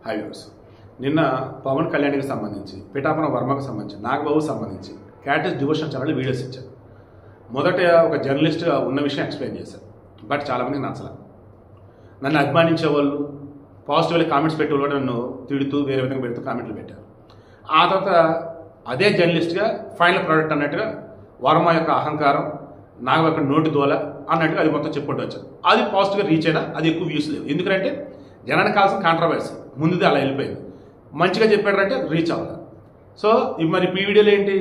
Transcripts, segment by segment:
Hi viewers, నిన్న పవన్ కళ్యాణ్కి సంబంధించి పిఠాపురం వర్మకు సంబంధించి నాగబాబుకు సంబంధించి క్యాటస్ డివోషన్ ఛానల్ వీడియోస్ ఇచ్చారు. మొదట ఒక జర్నలిస్ట్గా ఉన్న విషయం ఎక్స్ప్లెయిన్ చేశారు. బట్ చాలామందికి నచ్చలేదు. నన్ను అభిమానించే వాళ్ళు పాజిటివ్గా కామెంట్స్ పెట్టే వాళ్ళు నన్ను తిడుతూ వేరే విధంగా పెడుతూ కామెంట్లు పెట్టారు. ఆ తర్వాత అదే జర్నలిస్ట్గా ఫైనల్ ప్రోడక్ట్ అన్నట్టుగా వర్మ యొక్క అహంకారం, నాగబాబు యొక్క నోటి దోల అన్నట్టుగా అది మొత్తం చెప్పుకుంటూ వచ్చారు. అది పాజిటివ్గా రీచ్ అయినా అది ఎక్కువ వ్యూస్ లేవు. ఎందుకంటే జనానికి కావాల్సిన కాంట్రవర్సీ ముందుది అలా వెళ్ళిపోయింది. మంచిగా చెప్పాడంటే రీచ్ అవ్వాలి. సో మరి ఈ వీడియోలో ఏంటి,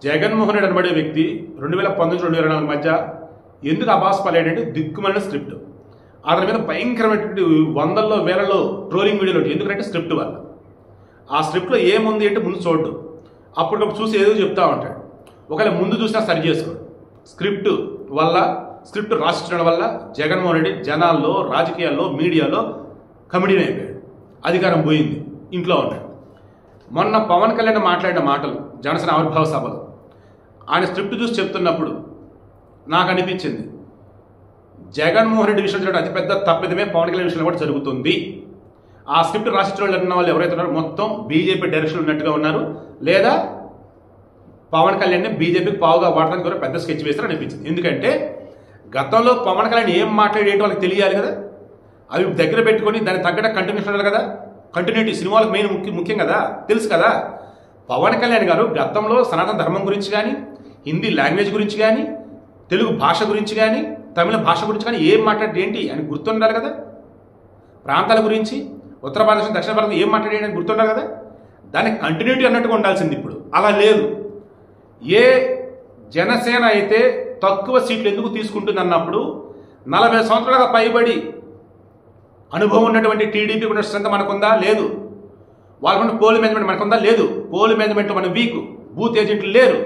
జగన్మోహన్ రెడ్డి అనబడే వ్యక్తి 2019-2024 మధ్య ఎందుకు అబాస్ పలేడంటే దిక్కుమైన స్క్రిప్ట్. అతని మీద భయంకరమైనటువంటి వందల్లో వేలలో ట్రోలింగ్ వీడియోలు ఉంటాయి. ఎందుకంటే స్క్రిప్ట్ వల్ల. ఆ స్క్రిప్ట్లో ఏముంది అంటే ముందు చూడడు, అప్పటికప్పుడు చూసి ఏదో చెప్తా ఉంటాడు. ఒకవేళ ముందు చూసినా సరి చేసుకోడు. స్క్రిప్ట్ వల్ల, స్క్రిప్ట్ రాసిచ్చడం వల్ల జగన్మోహన్ రెడ్డి జనాల్లో, రాజకీయాల్లో, మీడియాలో కమెడీని అయిపోయాడు. అధికారం పోయింది, ఇంట్లో ఉన్నాడు. మొన్న పవన్ కళ్యాణ్ మాట్లాడిన మాటలు జనసేన ఆవిర్భావ సభలో ఆయన స్క్రిప్ట్ చూసి చెప్తున్నప్పుడు నాకు అనిపించింది, జగన్మోహన్ రెడ్డి విషయంలో అతిపెద్ద తప్పిదమే పవన్ కళ్యాణ్ విషయంలో కూడా జరుగుతుంది. ఆ స్క్రిప్ట్ రాసిచ్చిన వాళ్ళు అన్న వాళ్ళు ఎవరైతే ఉన్నారో మొత్తం బీజేపీ డైరెక్షన్ ఉన్నట్టుగా ఉన్నారు, లేదా పవన్ కళ్యాణ్ని బీజేపీకి పావుగా వాడడానికి కూడా పెద్ద స్కెచ్ వేస్తారని అనిపించింది. ఎందుకంటే గతంలో పవన్ కళ్యాణ్ ఏం మాట్లాడేటో వాళ్ళకి తెలియాలి కదా, అవి దగ్గర పెట్టుకొని దాన్ని తగ్గట్టు కంటిన్యూషన్ ఉండాలి కదా. కంటిన్యూటీ సినిమాలకు మెయిన్ ముఖ్యం కదా, తెలుసు కదా. పవన్ కళ్యాణ్ గారు గతంలో సనాతన ధర్మం గురించి కానీ, హిందీ లాంగ్వేజ్ గురించి కానీ, తెలుగు భాష గురించి కానీ, తమిళ భాష గురించి కానీ ఏం మాట్లాడి ఏంటి అని గుర్తుండాలి కదా. ప్రాంతాల గురించి ఉత్తర భారతదేశం, దక్షిణ భారతదేశం ఏం మాట్లాడేది అని గుర్తుండాలి కదా. దానికి కంటిన్యూటీ అన్నట్టుగా ఉండాల్సింది. ఇప్పుడు అలా లేదు. ఏ జనసేన అయితే తక్కువ సీట్లు ఎందుకు తీసుకుంటుంది అన్నప్పుడు 40 సంవత్సరాలుగా పైబడి అనుభవం ఉన్నటువంటి టీడీపీ ఉన్న స్ట్రెంత్ మనకుందా? లేదు. వాళ్ళకున్న పోల్ మేనేజ్మెంట్ మనకుందా? లేదు. పోల్ మేనేజ్మెంట్లో మన వీక్, బూత్ ఏజెంట్లు లేరు.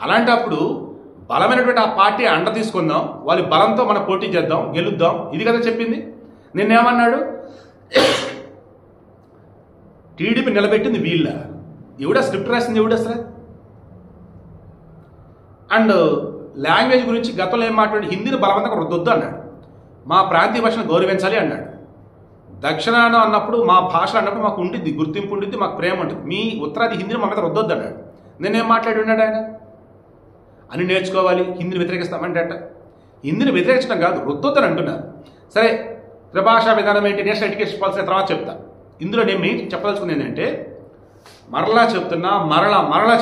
అలాంటప్పుడు బలమైనటువంటి ఆ పార్టీ అండ తీసుకుందాం, వాళ్ళ బలంతో మనం పోటీ చేద్దాం, గెలుద్దాం. ఇది కదా చెప్పింది. నిన్నేమన్నాడు, టీడీపీ నిలబెట్టింది వీళ్ళ, ఎవడా స్క్రిప్ట్ రాసింది, ఎవడు అసలు. అండ్ లాంగ్వేజ్ గురించి గతంలో ఏం మాట్లాడి, హిందీని బలవంతంగా రుద్దొద్దు అన్నాడు, మా ప్రాంతీయ భాషను గౌరవించాలి అన్నాడు. దక్షిణాన అన్నప్పుడు మా భాష అన్నప్పుడు మాకు ఉండిద్ది, గుర్తింపు ఉండిద్ది, మాకు ప్రేమ ఉంటుంది. మీ ఉత్తరాది హిందీని మా మీద రుద్దొద్దు అన్నాడు. నేనేం మాట్లాడి ఉన్నాడు ఆయన, అని నేర్చుకోవాలి, హిందీని వ్యతిరేకిస్తామంటే హిందీని వ్యతిరేకించడం కాదు, రుద్దొద్దని అంటున్నారు. సరే, త్రిభాషా విధానం ఏంటి, నేషనల్ ఎడ్యుకేషన్ పాలసీ తర్వాత చెప్తా. ఇందులో నేను మెయిన్ చెప్పదలుచుకుంది ఏంటంటే, మరలా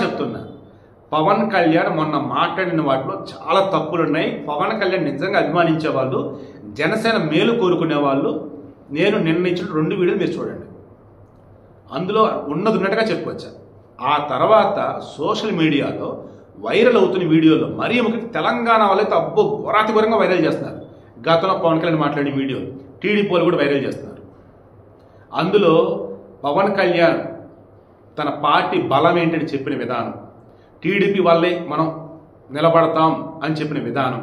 చెప్తున్నా, పవన్ కళ్యాణ్ మొన్న మాట్లాడిన వాటిలో చాలా తప్పులు ఉన్నాయి. పవన్ కళ్యాణ్ నిజంగా అభిమానించే వాళ్ళు, జనసేన మేలు కోరుకునే వాళ్ళు, నేను నిన్న ఇచ్చిన 2 వీడియోలు మీరు చూడండి. అందులో ఉన్నట్టుగా చెప్పుకొచ్చా. ఆ తర్వాత సోషల్ మీడియాలో వైరల్ అవుతున్న వీడియోలో మరీ ముఖ్యంగా తెలంగాణ వాళ్ళైతే అబ్బో ఘోరాతిఘోరంగా వైరల్ చేస్తున్నారు. గతంలో పవన్ కళ్యాణ్ మాట్లాడిన వీడియో టీడీపీ వాళ్ళు కూడా వైరల్ చేస్తున్నారు. అందులో పవన్ కళ్యాణ్ తన పార్టీ బలం ఏంటని చెప్పిన విధానం, టీడీపీ వల్లే మనం నిలబడతాం అని చెప్పిన విధానం,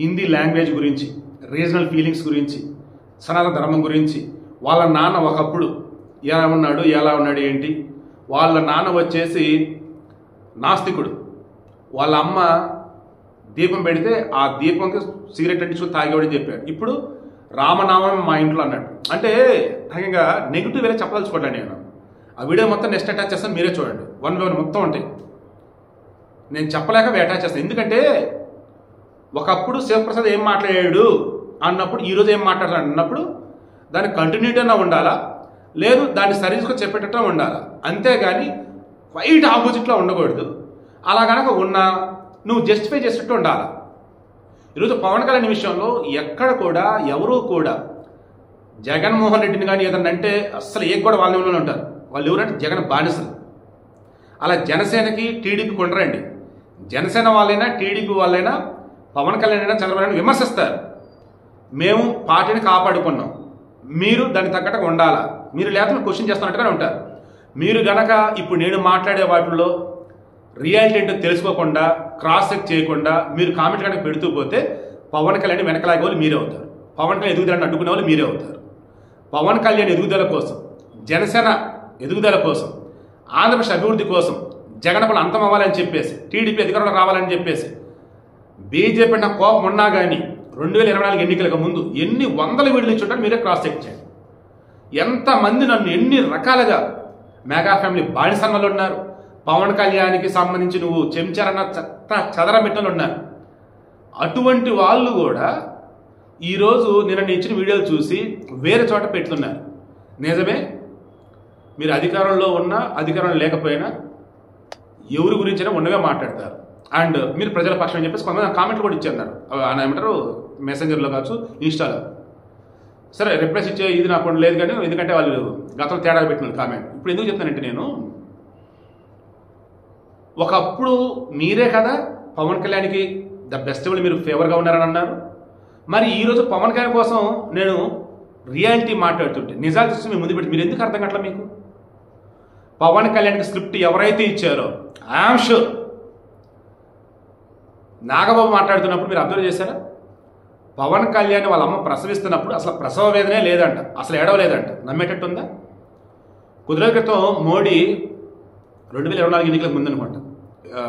హిందీ లాంగ్వేజ్ గురించి, రీజనల్ ఫీలింగ్స్ గురించి, సనాతన ధర్మం గురించి, వాళ్ళ నాన్న ఒకప్పుడు ఎలా ఉన్నాడు ఏంటి, వాళ్ళ నాన్న వచ్చేసి నాస్తికుడు, వాళ్ళ అమ్మ దీపం పెడితే ఆ దీపంకి సిగరెట్ అంటించుకుని తాగేవాడని చెప్పాడు. ఇప్పుడు రామనామం మా ఇంట్లో అన్నాడు. అంటే ఇంకా నెగిటివ్ వేరే చెప్పదలుచుకోవట్లేదు నేను. ఆ వీడియో మొత్తం నెక్స్ట్ అటాచ్ చేస్తాను, మీరే చూడండి. 1 by 1 మొత్తం ఉంటాయి. నేను చెప్పలేక అటాచ్ చేస్తాను. ఎందుకంటే ఒకప్పుడు శివప్రసాద్ ఏం మాట్లాడాడు అన్నప్పుడు, ఈరోజు ఏం మాట్లాడాడు అన్నప్పుడు దానికి కంటిన్యూటీ అన్నా ఉండాలా, లేదు దాన్ని సరిగ్గా చెప్పేటట్టు ఉండాలా. అంతేగాని క్వైట్ ఆపోజిట్లో ఉండకూడదు. అలా కనుక ఉన్నా నువ్వు జస్టిఫై చేసేటట్టు ఉండాలా. ఈరోజు పవన్ కళ్యాణ్ విషయంలో ఎక్కడ కూడా ఎవరూ కూడా జగన్మోహన్ రెడ్డిని కానీ ఏదన్నా అంటే అస్సలు ఏ కూడా వాళ్ళ లెవెల్లో ఉంటారు. వాళ్ళు ఎవరంటే జగన్ బానిసలు. అలా జనసేనకి టీడీపీకి ఉండరండి. జనసేన వాళ్ళైనా టీడీపీ వాళ్ళైనా పవన్ కళ్యాణ్ అయినా చంద్రబాబు నాయుడు విమర్శిస్తారు. మేము పార్టీని కాపాడుకున్నాం, మీరు దాన్ని తగ్గట్టుగా ఉండాలా, మీరు లేకపోతే క్వశ్చన్ చేస్తున్నట్టుగానే ఉంటారు. మీరు గనక ఇప్పుడు నేను మాట్లాడే వాటిల్లో రియాలిటీ ఏంటో తెలుసుకోకుండా, క్రాస్ చెక్ చేయకుండా మీరు కామెంట్ కనుక పెడుతూ పోతే పవన్ కళ్యాణ్ వెనకలాగే వాళ్ళు మీరే అవుతారు. పవన్ కళ్యాణ్ ఎదుగుదలని అడ్డుకునే వాళ్ళు మీరే అవుతారు. పవన్ కళ్యాణ్ ఎదుగుదల కోసం, జనసేన ఎదుగుదల కోసం, ఆంధ్రప్రదేశ్ అభివృద్ధి కోసం, జగన్ పని అంతం అవ్వాలని చెప్పేసి, టీడీపీ అధికారంలో రావాలని చెప్పేసి బీజేపీ నా కోపం ఉన్నా కానీ 2024 ఎన్నికలకు ముందు ఎన్ని వందల వీడియోలు ఇచ్చుంటారు మీరే క్రాస్ చెక్ చేయండి. ఎంతమంది నన్ను ఎన్ని రకాలుగా మెగా ఫ్యామిలీ బానిసన్నలు ఉన్నారు, పవన్ కళ్యాణ్కి సంబంధించి నువ్వు చెంచారన్న చెత్త చదరమిట్టలు ఉన్నారు. అటువంటి వాళ్ళు కూడా ఈరోజు నేను ఇచ్చిన వీడియోలు చూసి వేరే చోట పెట్టున్నారు. నిజమే, మీరు అధికారంలో ఉన్నా అధికారంలో లేకపోయినా ఎవరి గురించైనా ఉన్నవే మాట్లాడతారు. అండ్ మీరు ప్రజల పక్షం అని చెప్పేసి కొంతమంది కామెంట్లు కూడా ఇచ్చారు. ఏమంటారు, మెసెంజర్లో కావచ్చు, ఇన్స్టాలో. సరే, రిప్లైస్ ఇచ్చే ఇది నాకు లేదు, కానీ ఎందుకంటే వాళ్ళు గతంలో తేడా పెట్టినారు కామెంట్. ఇప్పుడు ఎందుకు చెప్తానంటే, నేను ఒకప్పుడు మీరే కదా పవన్ కళ్యాణ్కి ద బెస్ట్ మీరు ఫేవర్గా ఉన్నారని అన్నారు. మరి ఈరోజు పవన్ కళ్యాణ్ కోసం నేను రియాలిటీ మాట్లాడుతుంటే నిజాలు చూసి మీ ముందు పెట్టి మీరు ఎందుకు అర్థం కావట్లా? మీకు పవన్ కళ్యాణ్కి స్క్రిప్ట్ ఎవరైతే ఇచ్చారో ఐఎమ్ షూర్ నాగబాబు మాట్లాడుతున్నప్పుడు మీరు అబ్జర్వ్ చేశారా? పవన్ కళ్యాణ్ వాళ్ళ అమ్మ ప్రసవిస్తున్నప్పుడు అసలు ప్రసవ వేదనే లేదంట, అసలు ఏడవలేదంట. నమ్మేటట్టు ఉందా? కొద్ది రోజుల క్రితం మోడీ 2024 ఎన్నికలకు ముందనుకుంటా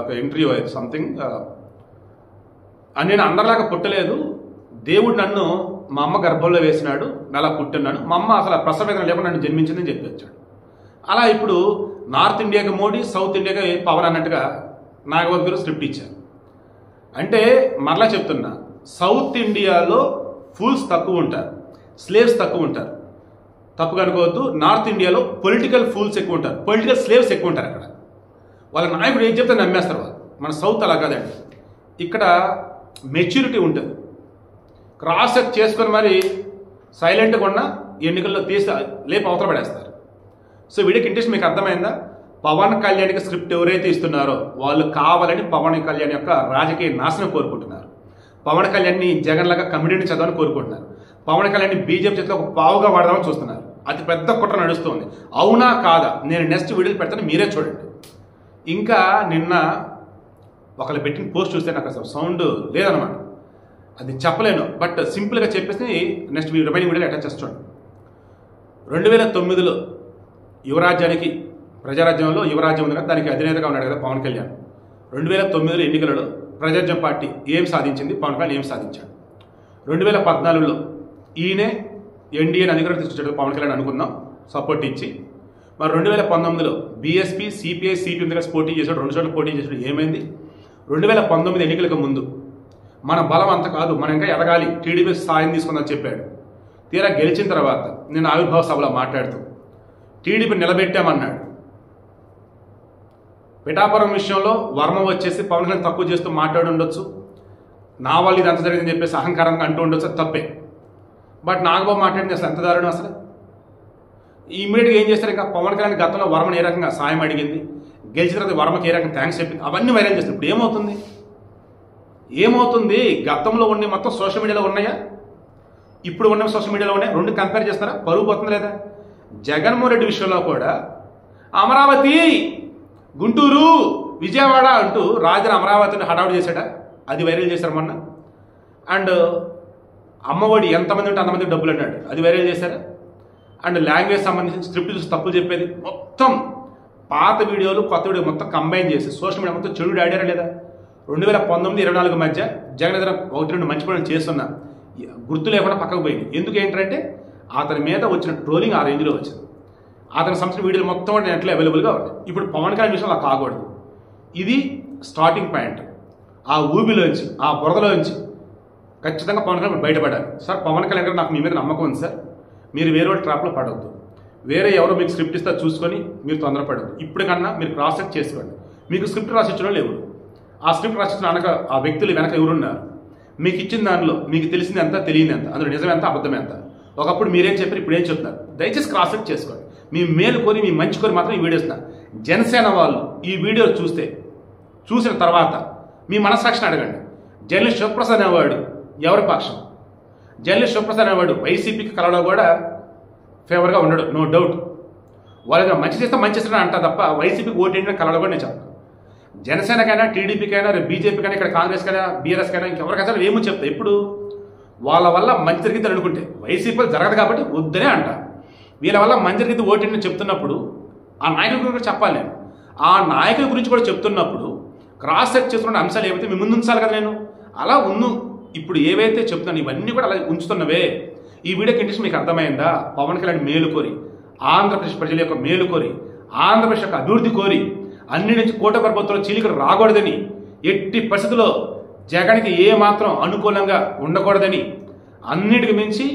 ఒక ఇంటర్వ్యూ సంథింగ్ నేను అందరిలాగా పుట్టలేదు, దేవుడు నన్ను మా అమ్మ గర్భంలో వేసినాడు, అలా పుట్టున్నాడు, మా అమ్మ అసలు ప్రసవ వేదన లేకుండా నన్ను జన్మించిందని చెప్పి వచ్చాడు. అలా ఇప్పుడు నార్త్ ఇండియాకి మోడీ, సౌత్ ఇండియాకి పవన్ అన్నట్టుగా నాగబాబు గారు స్క్రిప్ట్ ఇచ్చారు. అంటే మరలా చెప్తున్నా, సౌత్ ఇండియాలో ఫూల్స్ తక్కువ ఉంటారు, స్లేవ్స్ తక్కువ ఉంటారు. తప్పుగా అనుకోవద్దు. నార్త్ ఇండియాలో పొలిటికల్ ఫూల్స్ ఎక్కువ ఉంటారు, పొలిటికల్ స్లేవ్స్ ఎక్కువ ఉంటారు. అక్కడ వాళ్ళ నాయకుడు ఏం చెప్తే నమ్మేస్తారు వాళ్ళు. మన సౌత్ అలా కాదండి, ఇక్కడ మెచ్యూరిటీ ఉంటుంది. క్రాస్ చెక్ చేసుకొని మరి సైలెంట్గా ఉన్న ఎన్నికల్లో తీసి లేపు అవతల పడేస్తారు. సో వీడికి ఇంట్రెస్ట్ మీకు అర్థమైందా? పవన్ కళ్యాణ్కి స్క్రిప్ట్ ఎవరైతే ఇస్తున్నారో వాళ్ళు కావాలని పవన్ కళ్యాణ్ యొక్క రాజకీయ నాశనం కోరుకుంటున్నారు. పవన్ కళ్యాణ్ని జగన్ లాగా కమిటీని చదవని కోరుకుంటున్నారు. పవన్ కళ్యాణ్ని బీజేపీ చేతిలో ఒక పావుగా వాడదామని చూస్తున్నారు. అది పెద్ద కుట్ర నడుస్తుంది. అవునా కాదా? నేను నెక్స్ట్ వీడియోలు పెడతాను, మీరే చూడండి. ఇంకా నిన్న ఒకళ్ళు పెట్టిన పోస్ట్ చూస్తే నాకు అసలు సౌండ్ లేదనమాట, అది చెప్పలేను. బట్ సింపుల్గా చెప్పేసి నెక్స్ట్ రిమైనింగ్ వీడియోలో అటాచ్ చేస్తాను. 2009లో యువరాజ్యానికి, ప్రజారాజ్యంలో యువరాజ్యం ఉంది కదా, దానికి అధినేతగా ఉన్నాడు కదా పవన్ కళ్యాణ్. 2009లో ఎన్నికలలో ప్రజారాజ్యం పార్టీ ఏం సాధించింది, పవన్ కళ్యాణ్ ఏం సాధించాడు? 2014లో ఈయనే ఎన్డీఏని అధికారం తీసుకొచ్చాడు పవన్ కళ్యాణ్ అనుకుందాం, సపోర్ట్ ఇచ్చి. మరి 2019లో బీఎస్పీ, సిపిఐ, సిపిఎం కలిసి పోటీ చేశాడు, 2 చోట్ల పోటీ చేశాడు. ఏమైంది? 2019 ఎన్నికలకు ముందు మన బలం అంత కాదు, మనం ఇంకా ఎదగాలి, టీడీపీ సాయం తీసుకుందని చెప్పాడు. తీరా గెలిచిన తర్వాత నేను ఆవిర్భావ సభలో మాట్లాడుతూ టీడీపీ నిలబెట్టామన్నాడు. పిఠాపురం విషయంలో వర్మ వచ్చేసి పవన్ కళ్యాణ్ తక్కువ చేస్తూ మాట్లాడి ఉండొచ్చు, నా వాళ్ళు ఇది అంత జరిగిందని చెప్పేసి అహంకారంగా అంటూ ఉండొచ్చు, అది తప్పే. బట్ నాగబాబు మాట్లాడింది అసలు ఎంత దారుణం. అసలు ఇమీడియట్గా ఏం చేస్తారు, ఇంకా పవన్ కళ్యాణ్ గతంలో వర్మని ఏ రకంగా సాయం అడిగింది, గెలిచిన తర్వాత వర్మకి ఏ రకంగా థ్యాంక్స్ చెప్పింది, అవన్నీ వైరల్ చేస్తారు. ఇప్పుడు ఏమవుతుంది? గతంలో ఉండి మొత్తం సోషల్ మీడియాలో ఉన్నాయా, ఇప్పుడు ఉన్న సోషల్ మీడియాలో ఉన్నాయి, రెండు కంపేర్ చేస్తారా? పరువు పోతుంది లేదా? జగన్మోహన్ రెడ్డి విషయంలో కూడా అమరావతి, గుంటూరు, విజయవాడ అంటూ రాజధాని అమరావతిని హడావుడి చేశాడా, అది వైరల్ చేశారు మొన్న. అండ్ అమ్మఒడి ఎంతమంది ఉంటే అంతమందికి డబ్బులు అన్నాడు, అది వైరల్ చేశారా? అండ్ లాంగ్వేజ్ సంబంధించిన స్క్రిప్ట్ చూసి తప్పులు చెప్పేది, మొత్తం పాత వీడియోలు కొత్త వీడియో మొత్తం కంబైన్ చేసి సోషల్ మీడియా మొత్తం చెడు ఆడారా లేదా? 2019-24 మధ్య జగన్ ఏదైనా 1-2 మంచి పనులు చేస్తున్నా గుర్తు లేకుండా పక్కకు పోయింది. ఎందుకు ఏంటంటే అతని మీద వచ్చిన ట్రోలింగ్ ఆ రేంజ్లో వచ్చింది. అతని సంబంధించిన వీడియోలు మొత్తం నెట్లో అవైలబుల్గా ఉన్నాయి. ఇప్పుడు పవన్ కళ్యాణ్ విషయంలో అలా కాకూడదు. ఇది స్టార్టింగ్ పాయింట్. ఆ ఊబిలోంచి, ఆ బురదలోంచి ఖచ్చితంగా పవన్ కళ్యాణ్ బయటపడాలి. సార్ పవన్ కళ్యాణ్ గారు నాకు మీ మీద నమ్మకం ఉంది సార్, మీరు వేరే ట్రాప్లో పడవద్దు, వేరే ఎవరో మీకు స్క్రిప్ట్ ఇస్తా చూసుకొని మీరు తొందరపడద్దు. ఇప్పటికన్నా మీరు క్రాస్ చెక్ చేసుకోండి. మీకు స్క్రిప్ట్ రాసిచ్చిన లేవు, ఆ స్క్రిప్ట్ రాసిచ్చిన అనక ఆ వ్యక్తులు వెనక ఎవరున్నారు, మీకు ఇచ్చిన దానిలో మీకు తెలిసింది ఎంత, తెలియని ఎంత, అందులో నిజం ఎంత, అబద్ధం ఎంత, ఒకప్పుడు మీరేం చెప్పారు, ఇప్పుడు ఏం చెప్తున్నారు, దయచేసి క్రాస్ చెక్ చేసుకోండి. మీ మేలు కోరి, మీ మంచి కోరి మాత్రం ఈ వీడియో ఇస్తున్నారు. జనసేన వాళ్ళు ఈ వీడియో చూసిన తర్వాత మీ మనస్సాక్షిని అడగండి. జర్నలిస్ట్ శివప్రసాద్ అనేవాడు ఎవరి పక్షం? జర్నలిస్ట్ శివప్రసాద్ అనేవాడు వైసీపీకి కలవలో కూడా ఫేవర్గా ఉండడు, నో డౌట్. వాళ్ళకి మంచి చేస్తే మంచి చేస్తారని అంటా తప్ప వైసీపీకి ఓటేంటి కలవలో కూడా నేను చెప్తాను. జనసేనకైనా, టీడీపీకైనా, బీజేపీకైనా, ఇక్కడ కాంగ్రెస్కైనా, బీఆర్ఎస్కైనా, ఇంకెవరికైనా ఏమో చెప్తా. ఇప్పుడు వాళ్ళ వల్ల మంచి జరిగింది అనుకుంటే వైసీపీలు జరగదు కాబట్టి వద్దనే అంట. వీళ్ళ వల్ల మంచి జరిగింది ఓటేంటి చెప్తున్నప్పుడు ఆ నాయకుల గురించి కూడా చెప్పాలి నేను. ఆ నాయకుల గురించి కూడా చెప్తున్నప్పుడు క్రాస్ చెక్ చేసుకున్న అంశాలు ఏవైతే మీ ముందు ఉంచాలి కదా నేను. అలా ఇప్పుడు ఏవైతే చెప్తున్నాను ఇవన్నీ కూడా అలా ఉంచుతున్నవే. ఈ వీడియో కండిషన్ మీకు అర్థమైందా? పవన్ కళ్యాణ్ మేలు కోరి, ఆంధ్రప్రదేశ్ ప్రజల యొక్క మేలు కోరి, ఆంధ్రప్రదేశ్ యొక్క అభివృద్ధి కోరి, అన్ని నుంచి కోట ప్రభుత్వంలో చీలికలు రాకూడదని, ఎట్టి పరిస్థితుల్లో జగన్కి ఏ మాత్రం అనుకూలంగా ఉండకూడదని, అన్నిటికి మించి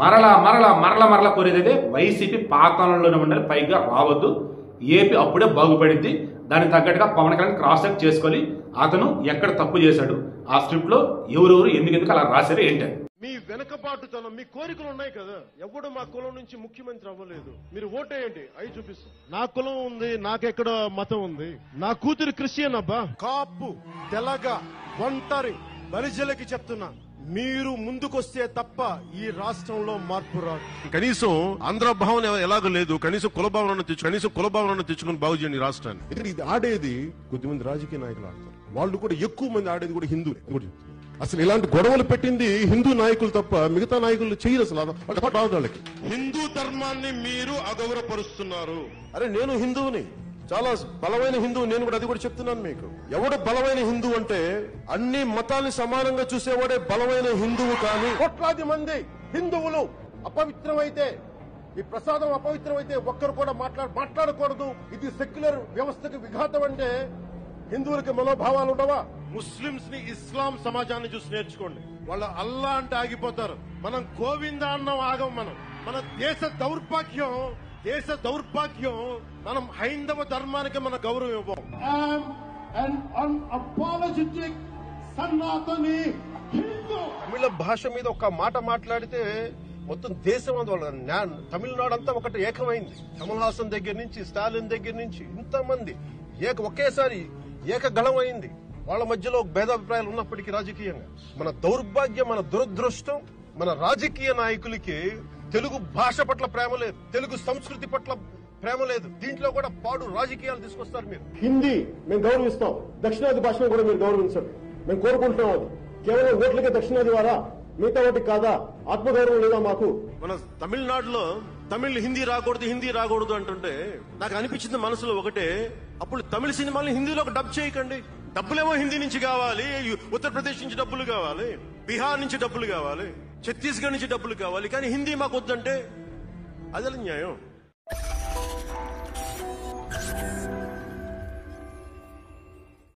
మరలా కోరేదైతే వైసీపీ పాతాళంలోనే ఉండాలి, పైగా రావద్దు. ఏపీ అప్పుడే బాగుపడింది. దానికి తగ్గట్టుగా పవన్ కళ్యాణ్ క్రాస్ చెక్ చేసుకోవాలి. అతను ఎక్కడ తప్పు చేశాడు, ఆ స్క్రిప్ట్ లో ఎవరెవరు ఎందుకు అలా రాశారు ఏంటి. మీ వెనకబాటుతనం, మీ కోరికలు ఉన్నాయి కదా. ఎవడు మా కులం నుంచి ముఖ్యమంత్రి అవ్వలేదు, మీరు ఓటేయండి, అవి చూపిస్తాం. నా కులం ఉంది, నాకెక్కడ మతం ఉంది, నా కూతురు క్రిస్టియన్ అబ్బా. కాపు, తెలగ, ఒంటరి బలిజలకి చెప్తున్నా, మీరు ముందుకొస్తే తప్ప ఈ రాష్ట్రంలో మార్పు రాదు. కనీసం ఆంధ్ర భావన ఎలాగో లేదు, కనీసం కుల భావనను తెచ్చుకుని బాగు చేయండి రాష్ట్రాన్ని. ఇక్కడ ఇది ఆడేది కొద్దిమంది రాజకీయ నాయకులు ఆడతారు, వాళ్ళు కూడా ఎక్కువ మంది ఆడేది కూడా హిందూ. అసలు ఇలాంటి గొడవలు పెట్టింది హిందూ నాయకులు తప్ప మిగతా నాయకులు చేయరు. అసలు వాళ్ళకి హిందూ ధర్మాన్ని మీరు అగౌరవపరుస్తున్నారు. అరే నేను హిందువుని, చాలా బలమైన హిందువు, నేను కూడా అది కూడా చెప్తున్నాను మీకు. ఎవడు బలమైన హిందూ అంటే అన్ని మతాల్ని సమానంగా చూసేవాడే బలమైన హిందువు. కానీ కోట్లాది మంది హిందువులు అపవిత్రమైతే, ఈ ప్రసాదం అపవిత్రమైతే ఒక్కరు కూడా మాట్లాడకూడదు, ఇది సెక్యులర్ వ్యవస్థకు విఘాతం అంటే హిందువులకి మనోభావాలు ఉండవా? ముస్లింస్ ని ఇస్లాం సమాజాన్ని చూసి నేర్చుకోండి. వాళ్ళ అల్లా అంటే ఆగిపోతారు, మనం గోవింద అన్నం ఆగం. మన దేశ దౌర్భాగ్యం మనం హైందవ ధర్మానికి మన గౌరవం ఇవ్వం. తమిళ భాష మీద ఒక మాట మాట్లాడితే మొత్తం దేశం అందువల్ల తమిళనాడు అంతా ఒకటి ఏకమైంది. కమల్ హాసన్ దగ్గర నుంచి, స్టాలిన్ దగ్గర నుంచి ఇంతమంది ఒకేసారి ఏకగళం అయింది. వాళ్ళ మధ్యలో భేదాభిప్రాయాలు ఉన్నప్పటికీ రాజకీయంగా మన దౌర్భాగ్యం, మన దురదృష్టం, మన రాజకీయ నాయకులకి తెలుగు భాష పట్ల ప్రేమ లేదు, తెలుగు సంస్కృతి పట్ల ప్రేమ లేదు. దీంట్లో కూడా పాడు రాజకీయాలు తీసుకొస్తారు. మీరు హిందీ మేము గౌరవిస్తాం, దక్షిణాది భాషను కూడా మీరు గౌరవించండి, మేము కోరుకుంటున్నాం. అది కేవలం ఓట్లకే దక్షిణాది వారా, మిగతా వాటికి కాదా? ఆత్మగౌరవం లేదా మాకు? మన తమిళనాడులో హిందీ రాకూడదు అంటుంటే నాకు అనిపించింది మనసులో ఒకటే, అప్పుడు తమిళ సినిమాల్ని హిందీలోకి డబ్ చేయకండి. డబ్బులేమో హిందీ నుంచి కావాలి, ఉత్తరప్రదేశ్ నుంచి డబ్బులు కావాలి, బీహార్ నుంచి డబ్బులు కావాలి, ఛత్తీస్గఢ్ నుంచి డబ్బులు కావాలి, కానీ హిందీ మాకు వద్దంటే అదే న్యాయం.